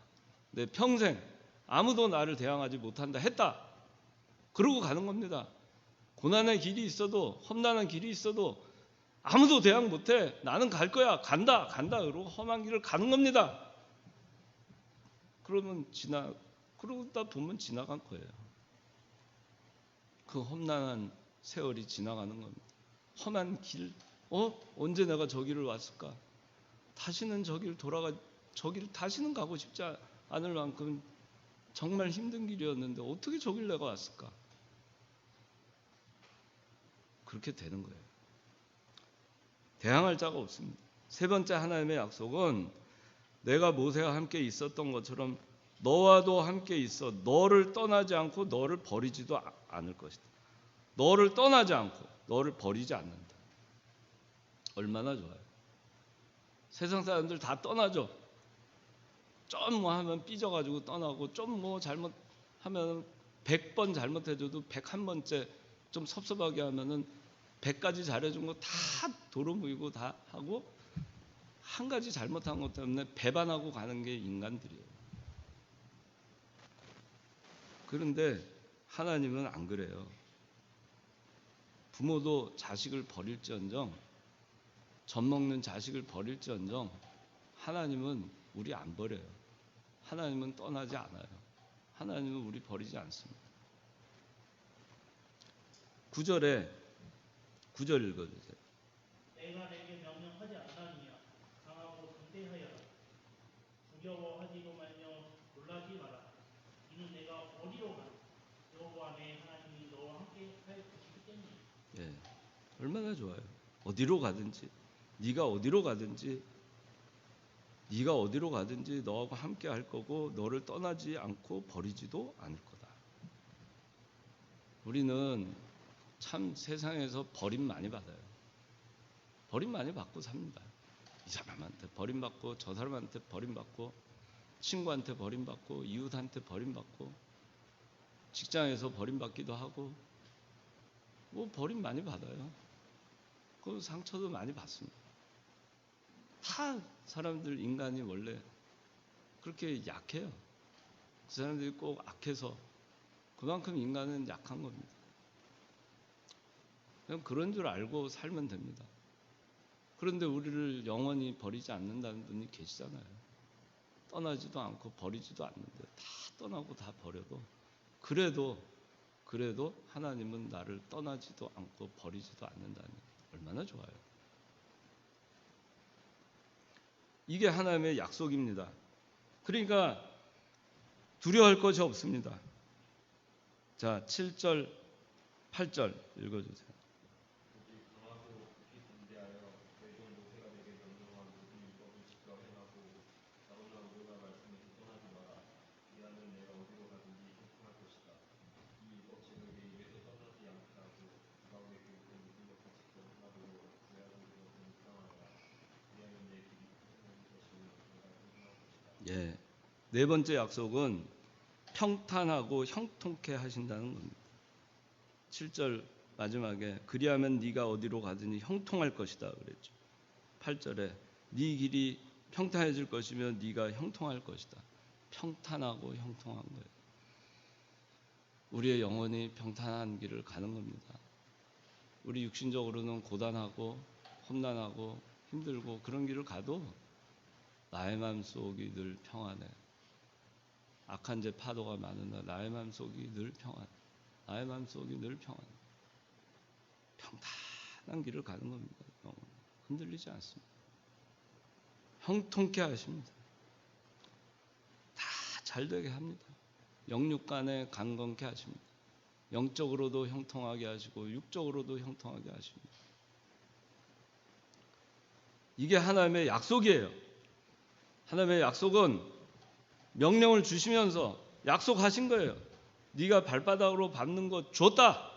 내 평생 아무도 나를 대항하지 못한다 했다. 그러고 가는 겁니다. 고난의 길이 있어도, 험난한 길이 있어도 아무도 대항 못해. 나는 갈 거야. 간다. 그러고 험한 길을 가는 겁니다. 그러다 보면 지나간 거예요. 그 험난한 세월이 지나가는 겁니다. 험한 길, 언제 내가 저기를 왔을까? 다시는 저기를 다시는 가고 싶지 않을 만큼 정말 힘든 길이었는데 어떻게 저길 내가 왔을까? 그렇게 되는 거예요. 대항할 자가 없습니다. 세 번째 하나님의 약속은 내가 모세와 함께 있었던 것처럼 너와도 함께 있어 너를 떠나지 않고 너를 버리지도 않을 것이다. 너를 떠나지 않고 너를 버리지 않는다. 얼마나 좋아요. 세상 사람들 다 떠나죠. 좀 뭐 하면 삐져가지고 떠나고, 좀 뭐 잘못하면 100번 잘못해줘도 101번째 좀 섭섭하게 하면은 100가지 잘해준 거 다 도로 무이고 다 하고, 한 가지 잘못한 것 때문에 배반하고 가는 게 인간들이에요. 그런데 하나님은 안 그래요. 부모도 자식을 버릴지언정, 젖먹는 자식을 버릴지언정 하나님은 우리 안 버려요. 하나님은 떠나지 않아요. 하나님은 우리 버리지 않습니다. 9절 읽어주세요. 내가 내게 명령하지 않았느냐. 강하고 담대하여라. 두려워하지도 말며 놀라지 마라. 이는 내가 어디로 가나 여호와 내 하나님이 너와 함께 할 것이기 때문이다. 예, 얼마나 좋아요. 어디로 가든지, 네가 어디로 가든지 너하고 함께 할 거고 너를 떠나지 않고 버리지도 않을 거다. 우리는 참 세상에서 버림 많이 받아요. 버림 많이 받고 삽니다. 이 사람한테 버림받고, 저 사람한테 버림받고, 친구한테 버림받고, 이웃한테 버림받고, 직장에서 버림받기도 하고, 뭐 버림 많이 받아요. 그 상처도 많이 받습니다. 다 사람들, 인간이 원래 그렇게 약해요. 그 사람들이 꼭 악해서 그만큼 인간은 약한 겁니다. 그냥 그런 줄 알고 살면 됩니다. 그런데 우리를 영원히 버리지 않는다는 분이 계시잖아요. 떠나지도 않고 버리지도 않는데, 다 떠나고 다 버려도 그래도 하나님은 나를 떠나지도 않고 버리지도 않는다니 얼마나 좋아요. 이게 하나님의 약속입니다. 그러니까 두려워할 것이 없습니다. 자, 7절, 8절 읽어주세요. 예, 네 번째 약속은 평탄하고 형통케 하신다는 겁니다. 7절 마지막에 그리하면 네가 어디로 가든지 형통할 것이다 그랬죠. 8절에 네 길이 평탄해질 것이며 네가 형통할 것이다. 평탄하고 형통한 거예요. 우리의 영혼이 평탄한 길을 가는 겁니다. 우리 육신적으로는 고단하고 험난하고 힘들고 그런 길을 가도 나의 마음속이 늘 평안해. 악한 죄 파도가 많으나 나의 마음속이 늘 평안. 나의 마음속이 늘 평안. 평탄한 길을 가는 겁니다. 흔들리지 않습니다. 형통케 하십니다. 다 잘되게 합니다. 영육간에 강건케 하십니다. 영적으로도 형통하게 하시고 육적으로도 형통하게 하십니다. 이게 하나님의 약속이에요. 하나님의 약속은 명령을 주시면서 약속하신 거예요. 네가 발바닥으로 밟는 거 줬다.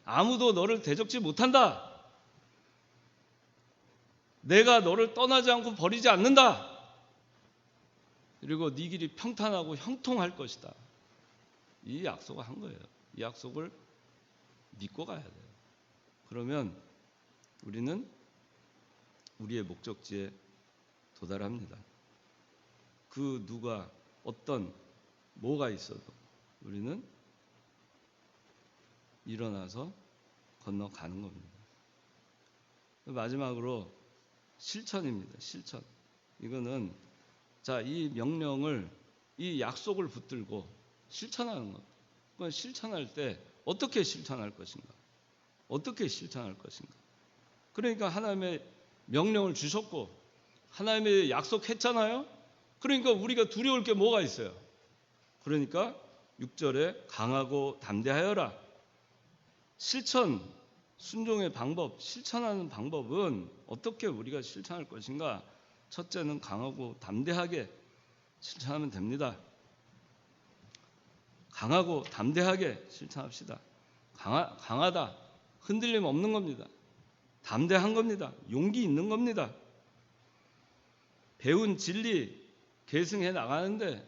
아무도 너를 대적지 못한다. 내가 너를 떠나지 않고 버리지 않는다. 그리고 네 길이 평탄하고 형통할 것이다. 이 약속을 한 거예요. 이 약속을 믿고 가야 돼요. 그러면 우리는 우리의 목적지에 도달합니다. 그 누가 어떤 뭐가 있어도 우리는 일어나서 건너가는 겁니다. 마지막으로 실천입니다. 실천. 이거는 자, 이 명령을 이 약속을 붙들고 실천하는 것. 그건 실천할 때 어떻게 실천할 것인가? 어떻게 실천할 것인가? 그러니까 하나님의 명령을 주셨고 하나님의 약속했잖아요. 그러니까 우리가 두려울 게 뭐가 있어요? 그러니까 6절에 강하고 담대하여라. 실천, 순종의 방법, 실천하는 방법은 어떻게 우리가 실천할 것인가? 첫째는 강하고 담대하게 실천하면 됩니다. 강하고 담대하게 실천합시다. 강하다. 흔들림 없는 겁니다. 담대한 겁니다. 용기 있는 겁니다. 배운 진리 계승해 나가는데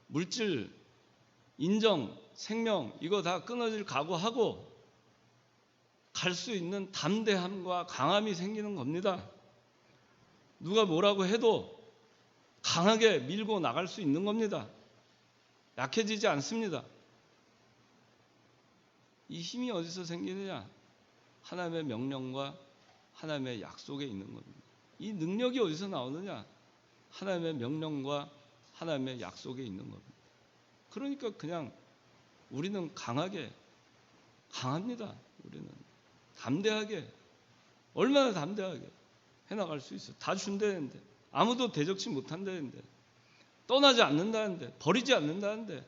물질, 인정, 생명 이거 다 끊어질 각오하고 갈 수 있는 담대함과 강함이 생기는 겁니다. 누가 뭐라고 해도 강하게 밀고 나갈 수 있는 겁니다. 약해지지 않습니다. 이 힘이 어디서 생기느냐? 하나님의 명령과 하나님의 약속에 있는 겁니다. 이 능력이 어디서 나오느냐? 하나님의 명령과 하나님의 약속에 있는 겁니다. 그러니까 그냥 우리는 강합니다. 우리는 담대하게, 얼마나 담대하게 해나갈 수 있어요. 다 준다는데, 아무도 대적치 못한다는데, 떠나지 않는다는데, 버리지 않는다는데,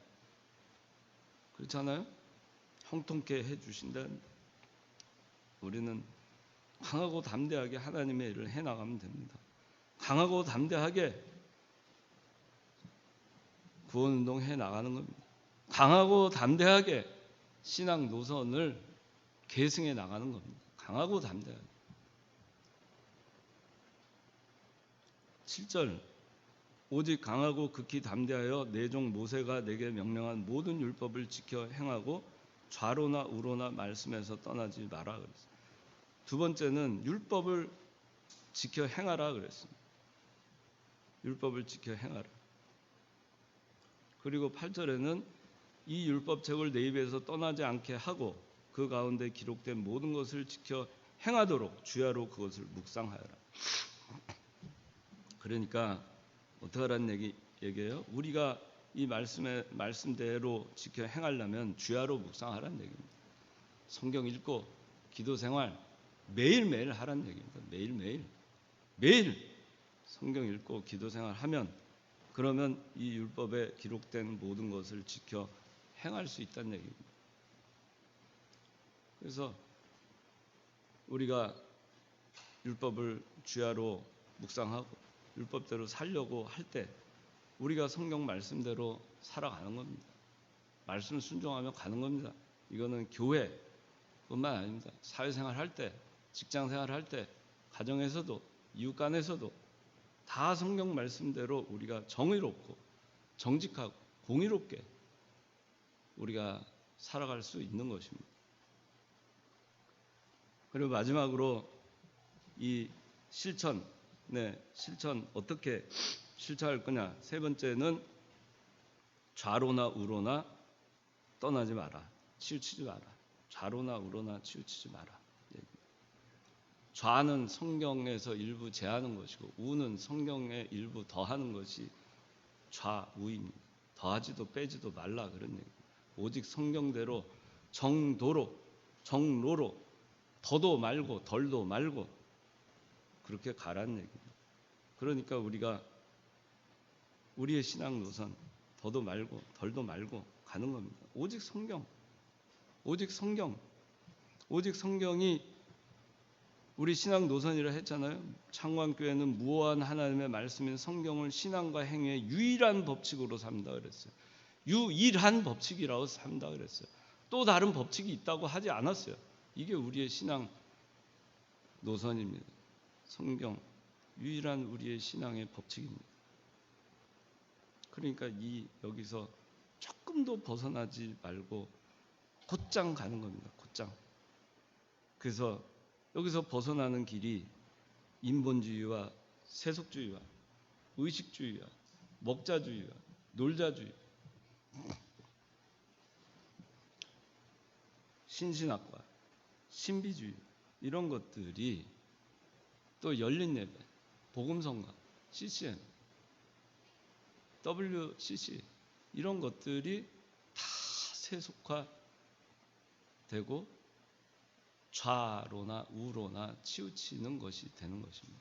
그렇잖아요? 형통케 해주신다는데 우리는 강하고 담대하게 하나님의 일을 해나가면 됩니다. 강하고 담대하게 구원운동 해나가는 겁니다. 강하고 담대하게 신앙 노선을 계승해 나가는 겁니다. 강하고 담대하게. 7절 오직 강하고 극히 담대하여 내 종 모세가 내게 명령한 모든 율법을 지켜 행하고 좌로나 우로나 말씀에서 떠나지 마라 그랬어요. 두 번째는 율법을 지켜 행하라 그랬습니다. 율법을 지켜 행하라. 그리고 8절에는 이 율법책을 내 입에서 떠나지 않게 하고 그 가운데 기록된 모든 것을 지켜 행하도록 주야로 그것을 묵상하여라. 그러니까 어떻게 하라는 얘기예요? 우리가 이 말씀대로 지켜 행하려면 주야로 묵상하라는 얘기입니다. 성경 읽고 기도 생활 매일매일 하라는 얘기입니다. 매일 성경 읽고 기도 생활 하면 그러면 이 율법에 기록된 모든 것을 지켜 행할 수 있다는 얘기입니다. 그래서 우리가 율법을 주야로 묵상하고 율법대로 살려고 할 때 우리가 성경 말씀대로 살아가는 겁니다. 말씀 순종하며 가는 겁니다. 이거는 교회뿐만 아닙니다. 사회생활 할 때, 직장생활 할 때, 가정에서도 이웃 간에서도 다 성경 말씀대로 우리가 정의롭고 정직하고 공의롭게 우리가 살아갈 수 있는 것입니다. 그리고 마지막으로 이 실천 어떻게 실천할 거냐? 세 번째는 좌로나 우로나 떠나지 마라. 치우치지 마라. 좌로나 우로나 치우치지 마라. 좌는 성경에서 일부 제하는 것이고 우는 성경에 일부 더하는 것이 좌우입니다. 더하지도 빼지도 말라 그런 얘기입니다. 오직 성경대로 정로로 더도 말고 덜도 말고 그렇게 가라는 얘기입니다. 그러니까 우리가 우리의 신앙 노선 더도 말고 덜도 말고 가는 겁니다. 오직 성경, 오직 성경, 오직 성경이 우리 신앙 노선이라 했잖아요. 창광교회는 무오한 하나님의 말씀인 성경을 신앙과 행위의 유일한 법칙으로 삼다 그랬어요. 유일한 법칙이라고 삼다 그랬어요. 또 다른 법칙이 있다고 하지 않았어요. 이게 우리의 신앙 노선입니다. 성경, 유일한 우리의 신앙의 법칙입니다. 그러니까 여기서 조금도 벗어나지 말고 곧장 가는 겁니다. 곧장. 그래서 여기서 벗어나는 길이 인본주의와 세속주의와 의식주의와 먹자주의와 놀자주의, 신신학과, 신비주의 이런 것들이 또 열린 예배, 복음성가, CCM, WCC 이런 것들이 다 세속화되고 좌로나 우로나 치우치는 것이 되는 것입니다.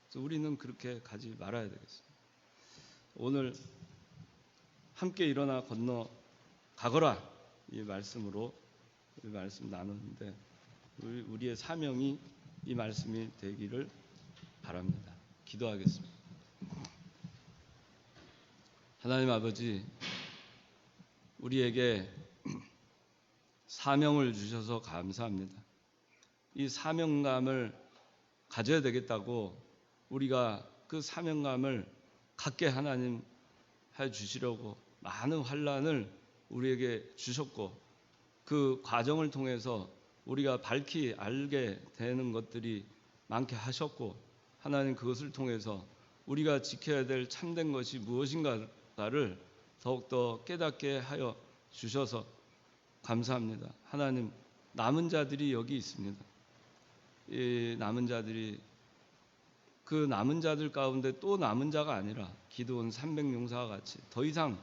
그래서 우리는 그렇게 가지 말아야 되겠습니다. 오늘 함께 일어나 건너 가거라 이 말씀으로 이 말씀 나누는데 우리의 사명이 이 말씀이 되기를 바랍니다. 기도하겠습니다. 하나님 아버지, 우리에게 사명을 주셔서 감사합니다. 이 사명감을 가져야 되겠다고 우리가 그 사명감을 갖게 하나님 해 주시려고 많은 환난을 우리에게 주셨고 그 과정을 통해서 우리가 밝히 알게 되는 것들이 많게 하셨고 하나님 그것을 통해서 우리가 지켜야 될 참된 것이 무엇인가를 더욱더 깨닫게 하여 주셔서 감사합니다. 하나님, 남은 자들이 여기 있습니다. 이 남은 자들이 그 남은 자들 가운데 또 남은 자가 아니라 기드온 300용사와 같이 더 이상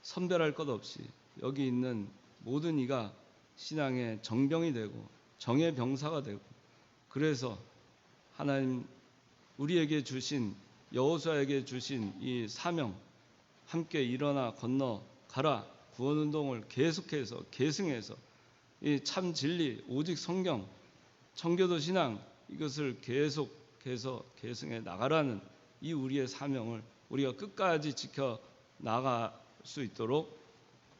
선별할 것 없이 여기 있는 모든 이가 신앙의 정병이 되고 정의 병사가 되고 그래서 하나님 우리에게 주신 여호수아에게 주신 이 사명 함께 일어나 건너 가라 구원운동을 계속해서 계승해서 이 참 진리 오직 성경 청교도 신앙 이것을 계속해서 계승해 나가라는 이 우리의 사명을 우리가 끝까지 지켜 나갈 수 있도록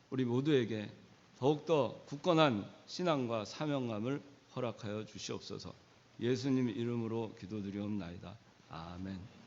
우리 모두에게 더욱더 굳건한 신앙과 사명감을 허락하여 주시옵소서. 예수님 이름으로 기도드리옵나이다. 아멘.